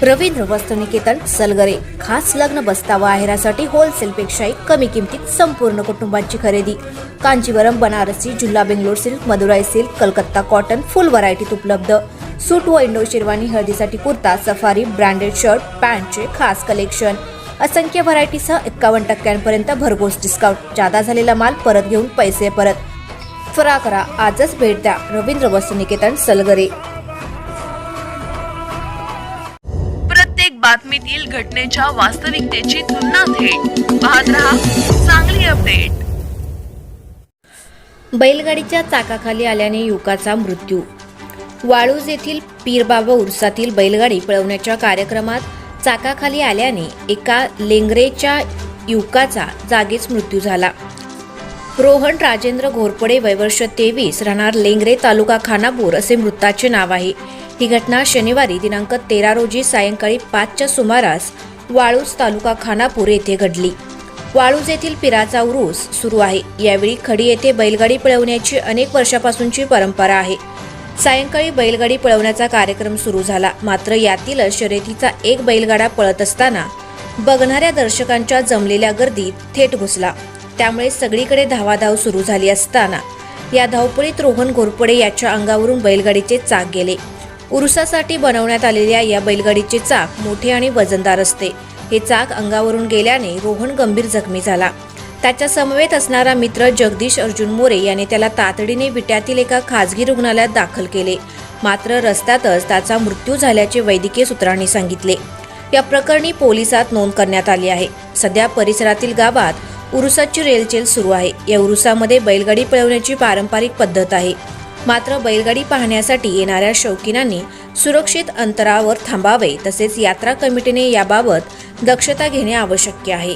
रवींद्र वस्त्रनिकेतन सलगरे खास लग्न बस्तावा आहेरासाठी होलसेलपेक्षाही कमी किमतीत संपूर्ण कुटुंबाची खरेदी। कांजीवरम, बनारसी, जुल्ला Bangalore silk, Madurai silk, Calcutta cotton full व्हरायटीत उपलब्ध। सूट व इंडो शेरवानी, हळदीसाठी कुर्ता, सफारी, ब्रँडेड शर्ट, पॅन्टचे खास कलेक्शन, असंख्य व्हरायटीसह 51% भरघोस डिस्काउंट। जादा झालेला माल परत घेऊन पैसे परत। त्वरा करा, आजच भेट द्या रवींद्र वस्त्रनिकेतन सलगरे। प्रत्येक बातमीतील घटनेच्या वास्तविकतेची तुलना थेट पाहत रहा चांगली अपडेट। बैलगाडीच्या चाकाखाली आल्याने युवकाचा मृत्यू। वाळूज येथील पीरबाबा उर्सातील बैलगाडी पळवण्याच्या कार्यक्रमात चाकाखाली आल्याने एका लेंगरेच्या युवकाचा जागीच मृत्यू झाला। रोहन राजेंद्र घोरपडे, वय वर्ष 23, राहणार लेंगरे, तालुका खानापूर असे मृताचे नाव आहे। ही घटना शनिवारी दिनांक 13 रोजी सायंकाळी 5च्या सुमारास वाळूज, तालुका खानापूर येथे घडली। वाळूज येथील पिराचा उरूस सुरू आहे। यावेळी खडी येथे बैलगाडी पळवण्याची अनेक वर्षापासूनची परंपरा आहे। सायंकाळी बैलगाडी पळवण्याचा कार्यक्रम सुरू झाला, मात्र यातीलच शर्यतीचा एक बैलगाडा पळत असताना बघणाऱ्या दर्शकांच्या जमलेल्या गर्दीत थेट घुसला। त्यामुळे सगळीकडे धावाधाव सुरू झाली असताना या धावपळीत रोहन घोरपडे याच्या अंगावरून बैलगाडीचे चाक गेले। उरुसासाठी बनवण्यात आलेल्या या बैलगाडीचे चाक मोठे आणि वजनदार असते। हे चाक अंगावरून गेल्याने रोहन गंभीर जखमी झाला। त्याच्या समवेत असणारा मित्र जगदीश अर्जुन मोरे याने त्याला तातडीने विट्यातील एका खासगी रुग्णालयात दाखल केले, मात्र रस्त्यातच त्याचा मृत्यू झाल्याचे वैद्यकीय सूत्रांनी सांगितले। या प्रकरणी पोलिसात नोंद करण्यात आली आहे। सध्या परिसरातील गावात उरुसाची रेलचेल सुरू आहे। या उरुसामध्ये बैलगाडी पळवण्याची पारंपरिक पद्धत आहे, मात्र बैलगाडी पाहण्यासाठी येणाऱ्या शौकीनांनी सुरक्षित अंतरावर थांबावे, तसेच यात्रा कमिटीने याबाबत दक्षता घेणे आवश्यक आहे।